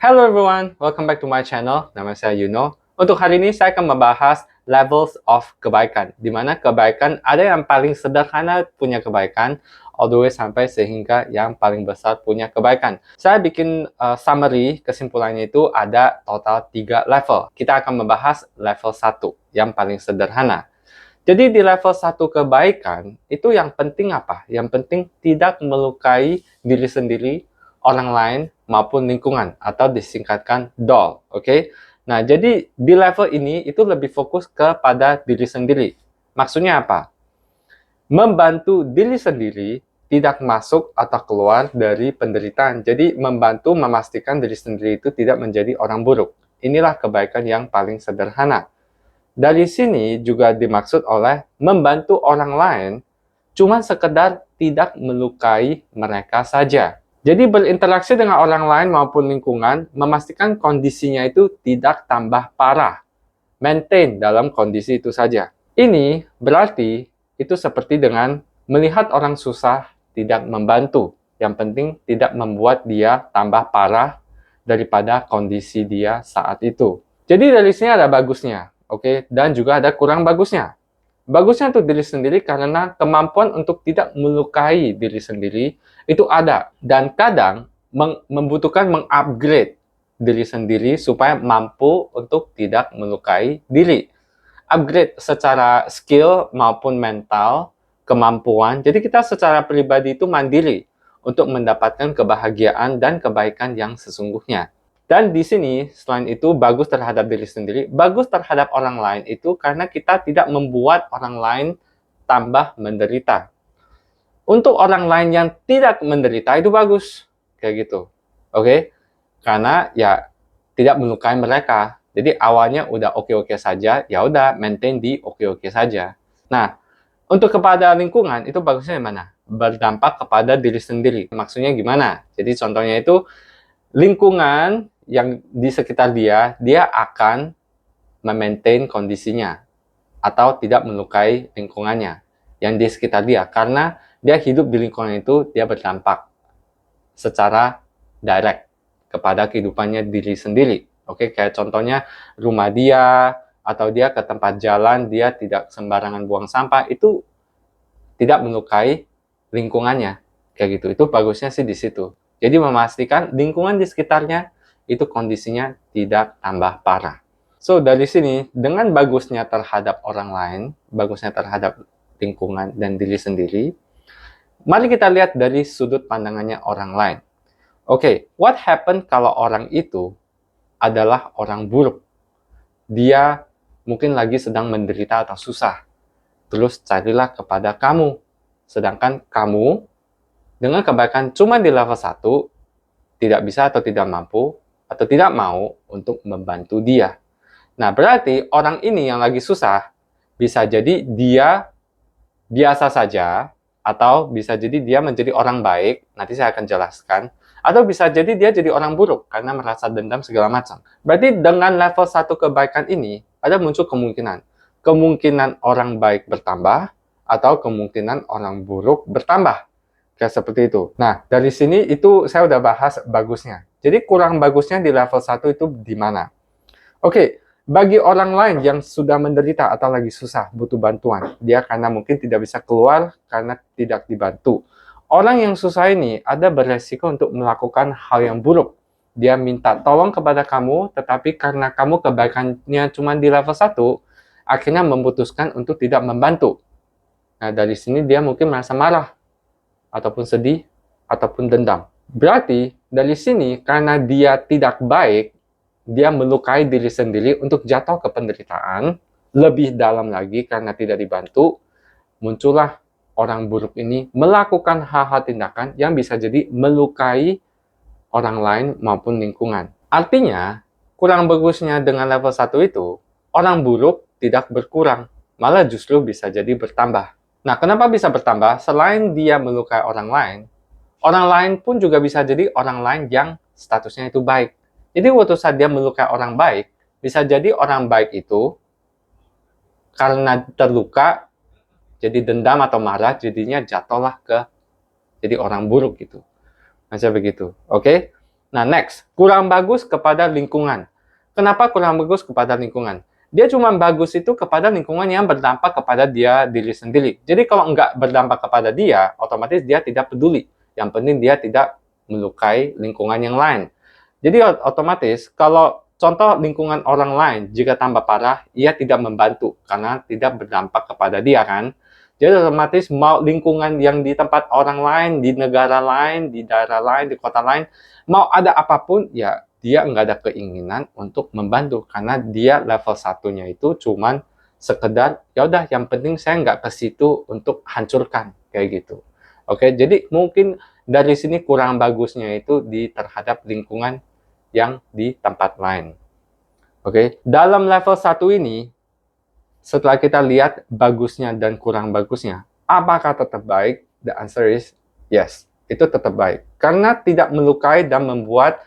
Hello everyone, welcome back to my channel. Nama saya Yuno. Untuk hari ini saya akan membahas levels of kebaikan, di mana kebaikan ada yang paling sederhana punya kebaikan, all the way sampai sehingga yang paling besar punya kebaikan. Saya bikin summary, kesimpulannya itu ada total 3 level. Kita akan membahas level 1, yang paling sederhana. Jadi di level 1 kebaikan, itu yang penting apa? Yang penting tidak melukai diri sendiri, orang lain, maupun lingkungan, atau disingkatkan DOL, oke? Nah, jadi di level ini itu lebih fokus kepada diri sendiri. Maksudnya apa? Membantu diri sendiri tidak masuk atau keluar dari penderitaan. Jadi membantu memastikan diri sendiri itu tidak menjadi orang buruk. Inilah kebaikan yang paling sederhana. Dari sini juga dimaksud oleh membantu orang lain cuma sekedar tidak melukai mereka saja. Jadi berinteraksi dengan orang lain maupun lingkungan, memastikan kondisinya itu tidak tambah parah. Maintain dalam kondisi itu saja. Ini berarti itu seperti dengan melihat orang susah tidak membantu. Yang penting tidak membuat dia tambah parah daripada kondisi dia saat itu. Jadi dari sini ada bagusnya, oke? Dan juga ada kurang bagusnya. Bagusnya untuk diri sendiri karena kemampuan untuk tidak melukai diri sendiri itu ada. Dan kadang membutuhkan mengupgrade diri sendiri supaya mampu untuk tidak melukai diri. Upgrade secara skill maupun mental, kemampuan. Jadi kita secara pribadi itu mandiri untuk mendapatkan kebahagiaan dan kebaikan yang sesungguhnya. Dan di sini, selain itu, bagus terhadap diri sendiri, bagus terhadap orang lain itu karena kita tidak membuat orang lain tambah menderita. Untuk orang lain yang tidak menderita, itu bagus. Kayak gitu. Oke? Karena ya tidak melukai mereka. Jadi awalnya udah oke-oke saja, ya udah maintain di oke-oke saja. Nah, untuk kepada lingkungan, itu bagusnya di mana? Berdampak kepada diri sendiri. Maksudnya gimana? Jadi contohnya itu, lingkungan yang di sekitar dia, dia akan memaintain kondisinya atau tidak melukai lingkungannya yang di sekitar dia. Karena dia hidup di lingkungan itu, dia berdampak secara direct kepada kehidupannya diri sendiri. Oke, kayak contohnya rumah dia, atau dia ke tempat jalan, dia tidak sembarangan buang sampah, itu tidak melukai lingkungannya. Kayak gitu, itu bagusnya sih di situ. Jadi memastikan lingkungan di sekitarnya itu kondisinya tidak tambah parah. So, dari sini, dengan bagusnya terhadap orang lain, bagusnya terhadap lingkungan dan diri sendiri, mari kita lihat dari sudut pandangannya orang lain. Oke, what happen kalau orang itu adalah orang buruk? Dia mungkin lagi sedang menderita atau susah. Terus carilah kepada kamu. Sedangkan kamu dengan kebaikan cuma di level 1, tidak bisa atau tidak mampu, atau tidak mau untuk membantu dia. Nah, berarti orang ini yang lagi susah, bisa jadi dia biasa saja, atau bisa jadi dia menjadi orang baik, nanti saya akan jelaskan, atau bisa jadi dia jadi orang buruk, karena merasa dendam segala macam. Berarti dengan level 1 kebaikan ini, ada muncul kemungkinan. Kemungkinan orang baik bertambah, atau kemungkinan orang buruk bertambah. Kayak seperti itu. Nah, dari sini itu saya udah bahas bagusnya. Jadi kurang bagusnya di level 1 itu di mana? Oke, bagi orang lain yang sudah menderita atau lagi susah, butuh bantuan. Dia karena mungkin tidak bisa keluar karena tidak dibantu. Orang yang susah ini ada beresiko untuk melakukan hal yang buruk. Dia minta tolong kepada kamu, tetapi karena kamu kebaikannya cuma di level 1, akhirnya memutuskan untuk tidak membantu. Nah, dari sini dia mungkin merasa marah, ataupun sedih, ataupun dendam. Berarti, dari sini, karena dia tidak baik, dia melukai diri sendiri untuk jatuh ke penderitaan, lebih dalam lagi karena tidak dibantu, muncullah orang buruk ini melakukan hal-hal tindakan yang bisa jadi melukai orang lain maupun lingkungan. Artinya, kurang bagusnya dengan level 1 itu, orang buruk tidak berkurang, malah justru bisa jadi bertambah. Nah, kenapa bisa bertambah? Selain dia melukai orang lain pun juga bisa jadi orang lain yang statusnya itu baik. Jadi waktu saat dia melukai orang baik, bisa jadi orang baik itu karena terluka, jadi dendam atau marah, jadinya jatuhlah ke jadi orang buruk gitu. Macam begitu. Oke? Nah, next, kurang bagus kepada lingkungan. Kenapa kurang bagus kepada lingkungan? Dia cuma bagus itu kepada lingkungan yang berdampak kepada dia diri sendiri. Jadi kalau nggak berdampak kepada dia, otomatis dia tidak peduli. Yang penting dia tidak melukai lingkungan yang lain. Jadi otomatis kalau contoh lingkungan orang lain jika tambah parah, ia tidak membantu karena tidak berdampak kepada dia kan. Jadi otomatis mau lingkungan yang di tempat orang lain, di negara lain, di daerah lain, di kota lain, mau ada apapun, ya dia nggak ada keinginan untuk membantu karena dia level satunya itu cuman sekedar ya udah yang penting saya nggak ke situ untuk hancurkan kayak gitu. Oke, jadi mungkin dari sini kurang bagusnya itu di terhadap lingkungan yang di tempat lain. Oke, dalam level 1 ini, setelah kita lihat bagusnya dan kurang bagusnya, apakah tetap baik? The answer is yes, itu tetap baik. Karena tidak melukai dan membuat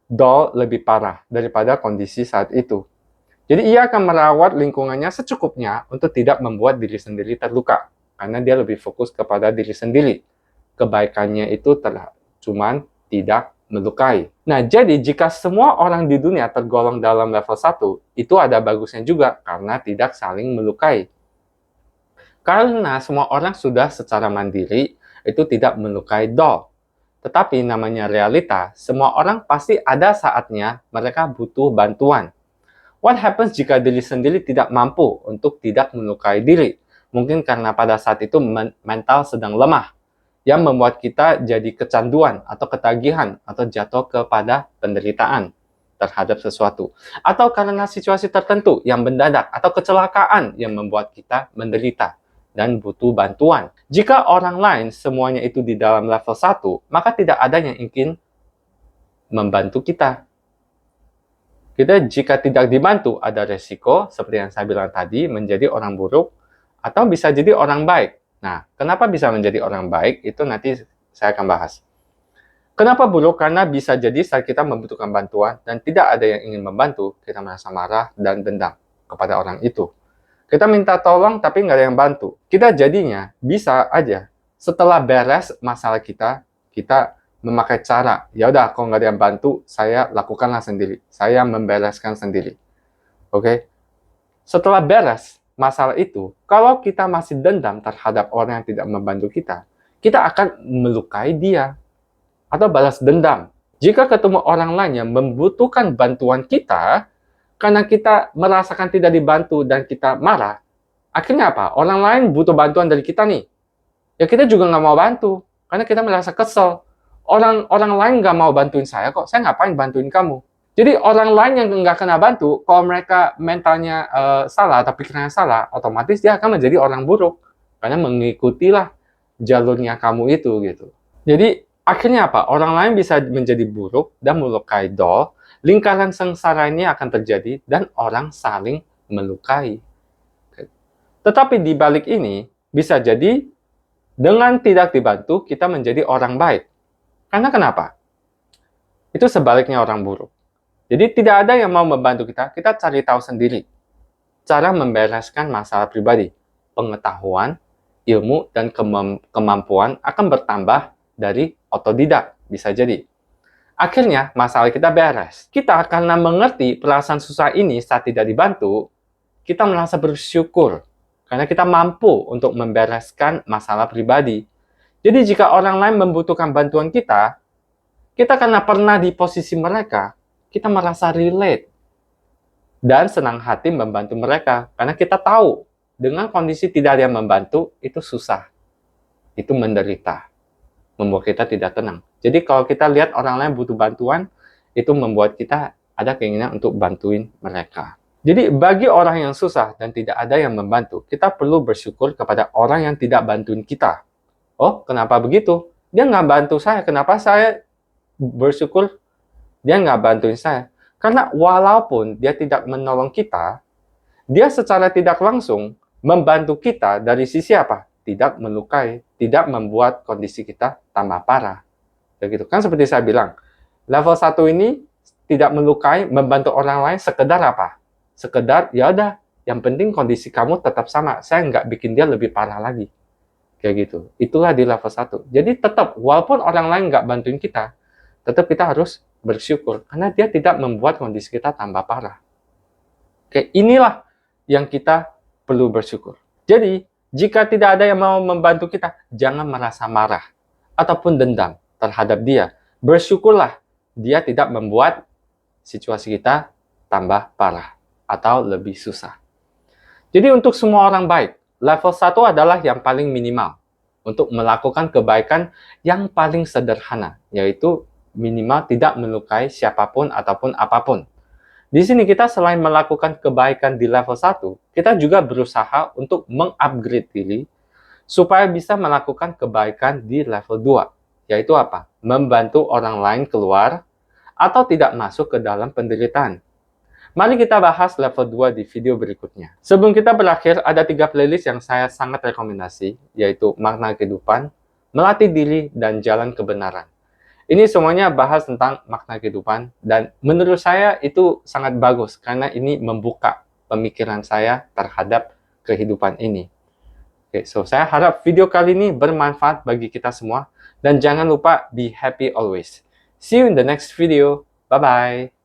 doll lebih parah daripada kondisi saat itu. Jadi ia akan merawat lingkungannya secukupnya untuk tidak membuat diri sendiri terluka. Karena dia lebih fokus kepada diri sendiri. Kebaikannya itu cuman tidak melukai. Nah, jadi jika semua orang di dunia tergolong dalam level 1, itu ada bagusnya juga karena tidak saling melukai. Karena semua orang sudah secara mandiri itu tidak melukai doll. Tetapi namanya realita, semua orang pasti ada saatnya mereka butuh bantuan. What happens jika diri sendiri tidak mampu untuk tidak melukai diri? Mungkin karena pada saat itu mental sedang lemah, yang membuat kita jadi kecanduan atau ketagihan atau jatuh kepada penderitaan terhadap sesuatu. Atau karena situasi tertentu yang mendadak atau kecelakaan yang membuat kita menderita dan butuh bantuan. Jika orang lain semuanya itu di dalam level 1, maka tidak ada yang ingin membantu kita. Kita jika tidak dibantu, ada resiko, seperti yang saya bilang tadi, menjadi orang buruk, atau bisa jadi orang baik. Nah, kenapa bisa menjadi orang baik? Itu nanti saya akan bahas. Kenapa buruk? Karena bisa jadi saat kita membutuhkan bantuan dan tidak ada yang ingin membantu, kita merasa marah dan dendam kepada orang itu. Kita minta tolong tapi nggak ada yang bantu. Kita jadinya bisa aja setelah beres masalah kita memakai cara, ya udah kalau nggak ada yang bantu, saya lakukanlah sendiri. Saya membereskan sendiri. Oke? Setelah beres masalah itu, kalau kita masih dendam terhadap orang yang tidak membantu kita akan melukai dia atau balas dendam. Jika ketemu orang lain yang membutuhkan bantuan kita, karena kita merasakan tidak dibantu dan kita marah, akhirnya apa? Orang lain butuh bantuan dari kita nih. Ya kita juga nggak mau bantu, karena kita merasa kesel. Orang lain nggak mau bantuin saya kok, saya ngapain bantuin kamu? Jadi orang lain yang nggak kena bantu, kalau mereka mentalnya salah atau pikirannya salah, otomatis dia akan menjadi orang buruk. Karena mengikutilah jalurnya kamu itu gitu. Jadi akhirnya apa? Orang lain bisa menjadi buruk dan melukai doll, lingkaran sengsara ini akan terjadi dan orang saling melukai. Tetapi di balik ini, bisa jadi dengan tidak dibantu, kita menjadi orang baik. Karena kenapa? Itu sebaliknya orang buruk. Jadi tidak ada yang mau membantu kita cari tahu sendiri. Cara membereskan masalah pribadi, pengetahuan, ilmu, dan kemampuan akan bertambah dari otodidak, bisa jadi. Akhirnya, masalah kita beres. Kita karena mengerti perasaan susah ini saat tidak dibantu, kita merasa bersyukur. Karena kita mampu untuk membereskan masalah pribadi. Jadi jika orang lain membutuhkan bantuan kita karena pernah di posisi mereka, kita merasa relate dan senang hati membantu mereka karena kita tahu dengan kondisi tidak ada yang membantu itu susah, itu menderita, membuat kita tidak tenang. Jadi kalau kita lihat orang lain butuh bantuan, itu membuat kita ada keinginan untuk bantuin mereka. Jadi bagi orang yang susah dan tidak ada yang membantu, kita perlu bersyukur kepada orang yang tidak bantuin kita. Oh, kenapa begitu? Dia nggak bantu saya, kenapa saya bersyukur dia nggak bantuin saya? Karena walaupun dia tidak menolong kita, dia secara tidak langsung membantu kita dari sisi apa? Tidak melukai, tidak membuat kondisi kita tambah parah. Begitu kan seperti saya bilang, level 1 ini tidak melukai, membantu orang lain sekedar apa? Sekedar ya udah, yang penting kondisi kamu tetap sama, saya nggak bikin dia lebih parah lagi. Kayak gitu. Itulah di level 1. Jadi tetap, walaupun orang lain nggak bantuin kita, tetap kita harus bersyukur karena dia tidak membuat kondisi kita tambah parah. Oke, inilah yang kita perlu bersyukur. Jadi, jika tidak ada yang mau membantu kita, jangan merasa marah ataupun dendam terhadap dia. Bersyukurlah dia tidak membuat situasi kita tambah parah atau lebih susah. Jadi untuk semua orang baik, level 1 adalah yang paling minimal untuk melakukan kebaikan yang paling sederhana, yaitu minimal tidak melukai siapapun ataupun apapun. Di sini kita selain melakukan kebaikan di level 1, kita juga berusaha untuk mengupgrade diri supaya bisa melakukan kebaikan di level 2, yaitu apa? Membantu orang lain keluar atau tidak masuk ke dalam penderitaan. Mari kita bahas level 2 di video berikutnya. Sebelum kita berakhir, ada 3 playlist yang saya sangat rekomendasi, yaitu Makna Kehidupan, Melatih Diri, dan Jalan Kebenaran. Ini semuanya bahas tentang makna kehidupan, dan menurut saya itu sangat bagus, karena ini membuka pemikiran saya terhadap kehidupan ini. Oke, so saya harap video kali ini bermanfaat bagi kita semua, dan jangan lupa be happy always. See you in the next video. Bye-bye.